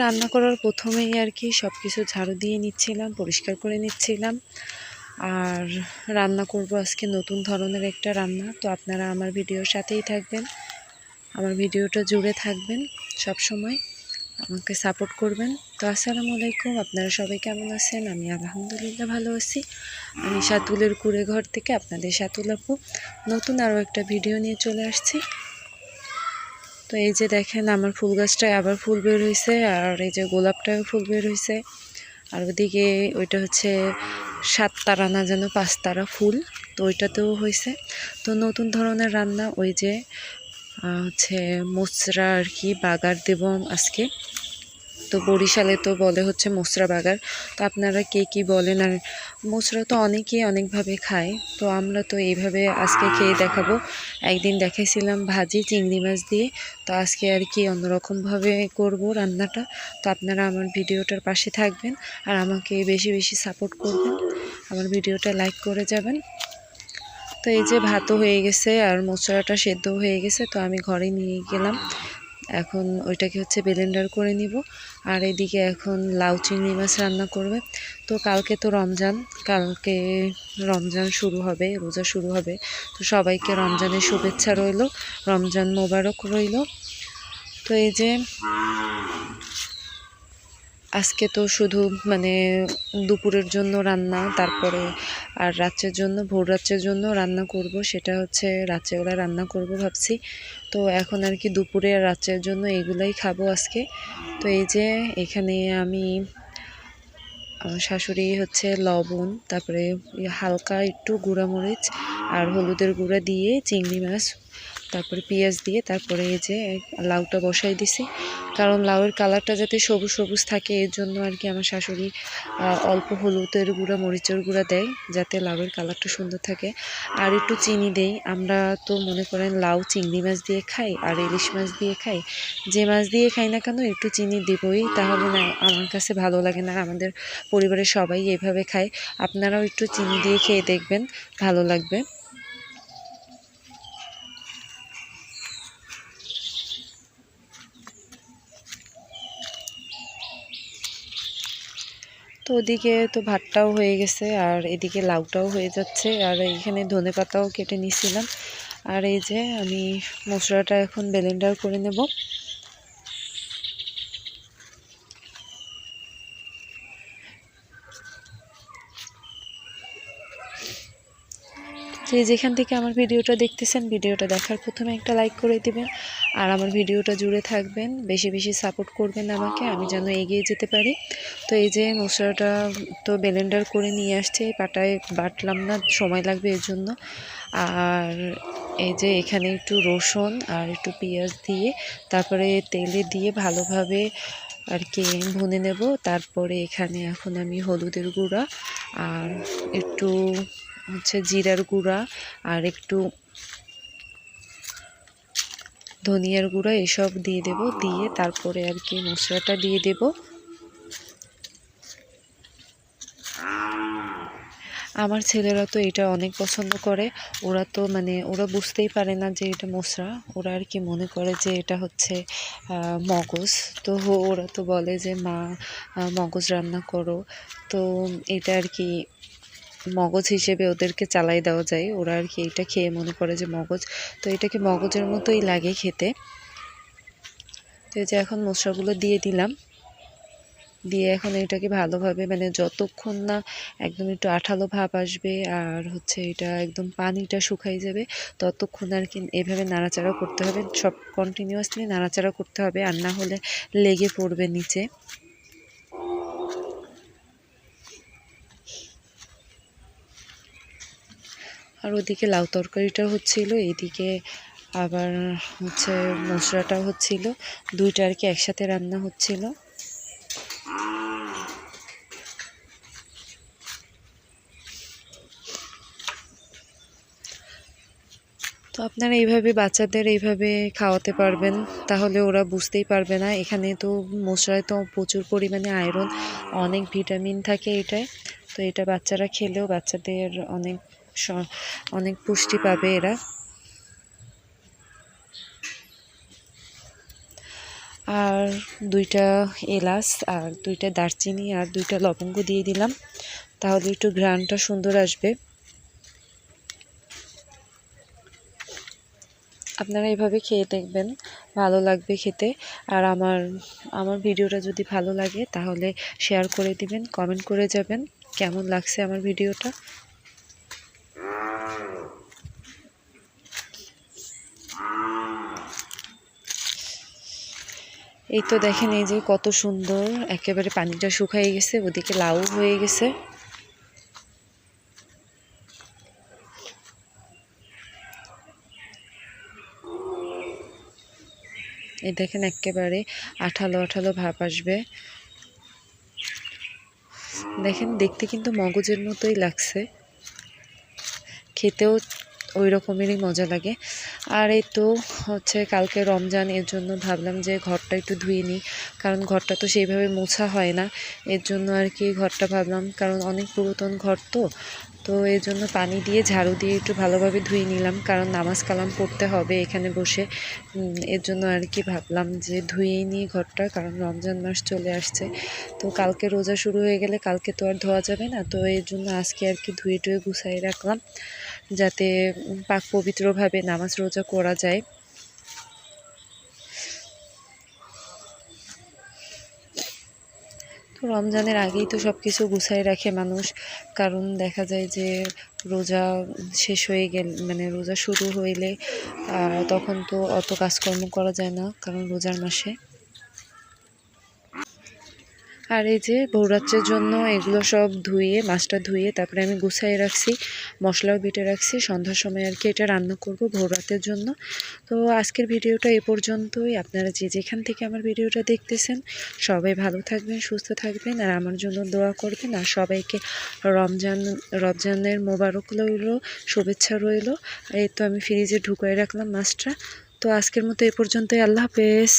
রান্না করার প্রথমেই আর কি সব কিছু ঝাড়ু দিয়ে নিচ্ছিলাম, পরিষ্কার করে নিচ্ছিলাম। আর রান্না করব আজকে নতুন ধরনের একটা রান্না। তো আপনারা আমার ভিডিওর সাথেই থাকবেন, আমার ভিডিওটা জুড়ে থাকবেন, সব সময় আমাকে সাপোর্ট করবেন। তো আসসালামু আলাইকুম, আপনারা সবাই কেমন আছেন? আমি আলহামদুলিল্লাহ ভালো আছি। আমি সাতুলের কুড়ে ঘর থেকে আপনাদের সাতুল আপু নতুন আরও একটা ভিডিও নিয়ে চলে আসছি। তো এই যে দেখেন, আমার ফুল গাছটায় আবার ফুল বের হয়েছে, আর এই যে গোলাপটায় ফুল বের হয়েছে। আর ওদিকে ওইটা হচ্ছে 7 তারা না যেন 5 তারা ফুল, তো ওইটাতেও হয়েছে। তো নতুন ধরনের রান্না, ওই যে হচ্ছে মোচরা আর কি বাগার দেব আজকে। তো বরিশালে তো বলে হচ্ছে মোচরা বাগার। তো আপনারা কে কী বলেন? আর মোচরা তো অনেকেই অনেকভাবে খায়, তো আমরা তো এইভাবে আজকে খেয়ে দেখাবো। একদিন দেখাইছিলাম ভাজি চিংড়ি মাছ দিয়ে, তো আজকে আর কি অন্যরকমভাবে করব রান্নাটা। তো আপনারা আমার ভিডিওটার পাশে থাকবেন আর আমাকে বেশি বেশি সাপোর্ট করবেন, আমার ভিডিওটা লাইক করে যাবেন। তো এই যে ভাতও হয়ে গেছে আর মোচড়াটা সেদ্ধ হয়ে গেছে, তো আমি ঘরে নিয়ে গেলাম। এখন ওইটাকে হচ্ছে ব্লেন্ডার করে নিব। আর এদিকে এখন লাউ চিংড়ি মাছ রান্না করবে। তো কালকে তো রমজান, কালকে রমজান শুরু হবে, রোজা শুরু হবে। তো সবাইকে রমজানের শুভেচ্ছা রইল, রমজান মোবারক রইল। তো এই যে আজকে তো শুধু মানে দুপুরের জন্য রান্না, তারপরে আর রাত্রের জন্য, ভোর রাত্রের জন্য রান্না করব, সেটা হচ্ছে রাত্রেবেলা রান্না করব ভাবছি। তো এখন আর কি দুপুরে আর রাত্রের জন্য এগুলাই খাবো আজকে। তো এই যে এখানে আমি আমার শাশুড়ি হচ্ছে লবণ, তারপরে হালকা একটু গুঁড়ামরিচ আর হলুদের গুঁড়া দিয়ে চিংড়ি মাছ, তারপরে পেঁয়াজ দিয়ে তারপরে এই যে লাউটা বসাই দিছি। কারণ লাউয়ের কালারটা যাতে সবুজ সবুজ থাকে, এর জন্য আর কি আমার শাশুড়ি অল্প হলুদের গুঁড়া মরিচের গুঁড়া দেয়, যাতে লাউয়ের কালারটা সুন্দর থাকে। আর একটু চিনি দেই। আমরা তো মনে করেন লাউ চিংড়ি মাছ দিয়ে খাই আর ইলিশ মাছ দিয়ে খাই, যে মাছ দিয়ে খাই না কেন একটু চিনি দেবই, তাহলে না আমার কাছে ভালো লাগে না। আমাদের পরিবারের সবাই এভাবে খায়, আপনারাও একটু চিনি দিয়ে খেয়ে দেখবেন, ভালো লাগবে। তো ওদিকে তো ভাতটাও হয়ে গেছে আর এদিকে লাউটাও হয়ে যাচ্ছে, আর এখানে ধনেপাতাও কেটে নিয়েছিলাম। আর এই যে আমি মশলাটা এখন ব্লেন্ডার করে নেব। যে যেখান থেকে আমার ভিডিওটা দেখতেছেন, ভিডিওটা দেখার প্রথমে একটা লাইক করে দিবেন আর আমার ভিডিওটা জুড়ে থাকবেন, বেশি বেশি সাপোর্ট করবেন আমাকে, আমি যেন এগিয়ে যেতে পারি। তো এই যে মশলাটা তো ব্লেন্ডার করে নিয়ে আসছে, পাটায় বাটলাম না, সময় লাগবে এর জন্য। আর এই যে এখানে একটু রসুন আর একটু পেঁয়াজ দিয়ে তারপরে তেলে দিয়ে ভালোভাবে আর কি ভুনে নেব। তারপরে এখানে এখন আমি হলুদের গুঁড়া আর একটু হচ্ছে জিরার গুঁড়া আর একটু ধনিয়ার গুঁড়া এসব দিয়ে দেব, দিয়ে তারপরে আর কি মশলাটা দিয়ে দেব। আমার ছেলেরা তো এটা অনেক পছন্দ করে। ওরা তো মানে ওরা বুঝতেই পারে না যে এটা মশলা, ওরা আর কি মনে করে যে এটা হচ্ছে মগজ। তো ওরা তো বলে যে মা মগজ রান্না করো। তো এটা আর কি মগজ হিসেবে ওদেরকে চালাই দেওয়া যায়, ওরা আর কি এটা খেয়ে মনে করে যে মগজ। তো এটাকে মগজের মতোই লাগে খেতে। তো এই যে এখন মশলাগুলো দিয়ে দিলাম, দিয়ে এখন এটাকে ভালোভাবে মানে যতক্ষণ না একদম একটু আঠালো ভাব আসবে আর হচ্ছে এটা একদম পানিটা শুকাই যাবে, ততক্ষণ আর কি এভাবে নাড়াচাড়া করতে হবে, সব কন্টিনিউয়াসলি নাড়াচাড়া করতে হবে, আর না হলে লেগে পড়বে নিচে। আর ওদিকে লাউ তরকারিটা হচ্ছিল, এইদিকে আবার হচ্ছে মশলাটাও হচ্ছিল, দুইটা আর কি একসাথে রান্না হচ্ছিল। তো আপনারা এইভাবে বাচ্চাদের এইভাবে খাওয়াতে পারবেন, তাহলে ওরা বুঝতেই পারবে না। এখানে তো মশলায় তো প্রচুর পরিমাণে আয়রন, অনেক ভিটামিন থাকে এটায়। তো এটা বাচ্চারা খেলেও বাচ্চাদের অনেক অনেক পুষ্টি পাবে এরা। আর 2টা এলাচ আর 2টা দারচিনি আর 2টা লবঙ্গ দিয়ে দিলাম, তাহলে একটু ঘ্রাণটা সুন্দর আসবে। আপনারা এভাবে খেয়ে দেখবেন, ভালো লাগবে খেতে। আর আমার ভিডিওটা যদি ভালো লাগে তাহলে শেয়ার করে দিবেন, কমেন্ট করে যাবেন কেমন লাগছে আমার ভিডিওটা। এই তো দেখেন, এই যে কত সুন্দর একেবারে পানিটা শুকিয়ে গেছে, ওদিকে লাউ হয়ে গেছে। এই দেখেন একেবারে আঠালো আঠালো ভাব আসবে। দেখেন দেখতে কিন্তু মগজের মতোই লাগছে, খেতেও ওই রকমেরই মজা লাগে। আর এই তো হচ্ছে কালকে রমজান, এর জন্য ভাবলাম যে ঘরটা একটু ধুয়ে নিই, কারণ ঘরটা তো সেইভাবে মোছা হয় না। এর জন্য আর কি ঘরটা ভাবলাম, কারণ অনেক পুরাতন ঘর তো এর জন্য পানি দিয়ে ঝাড়ু দিয়ে একটু ভালোভাবে ধুয়ে নিলাম, কারণ নামাজ কালাম পড়তে হবে এখানে বসে। এর জন্য আর কি ভাবলাম যে ধুয়েই নিই ঘরটা, কারণ রমজান মাস চলে আসছে। তো কালকে রোজা শুরু হয়ে গেলে কালকে তো আর ধোয়া যাবে না, তো এর জন্য আজকে আর কি ধুয়ে টুয়ে গুছাই রাখলাম, যাতে পাক পবিত্রভাবে নামাজ রোজা করা যায়। তো রমজানের আগেই তো সব কিছু গুছাই রাখে মানুষ, কারণ দেখা যায় যে রোজা শেষ হয়ে গেলে, মানে রোজা শুরু হইলে তখন তো অত কাজকর্ম করা যায় না, কারণ রোজার মাসে। আর এই যে বৌরাত্রের জন্য এগুলো সব ধুয়ে, মাছটা ধুয়ে তারপরে আমি গুছাই রাখছি, মশলাও বেটে রাখছি। সন্ধ্যার সময় আর কি এটা রান্না করব ভৌরাতের জন্য। তো আজকের ভিডিওটা এ পর্যন্তই। আপনারা যে যেখান থেকে আমার ভিডিওটা দেখতেছেন সবাই ভালো থাকবেন, সুস্থ থাকবেন, আর আমার জন্য দোয়া করবেন। আর সবাইকে রমজানের মোবারক রইল, শুভেচ্ছা রইল। এই তো আমি ফ্রিজে ঢুকাই রাখলাম মাছটা। তো আজকের মতো এ পর্যন্তই। আল্লাহ হাফেজ।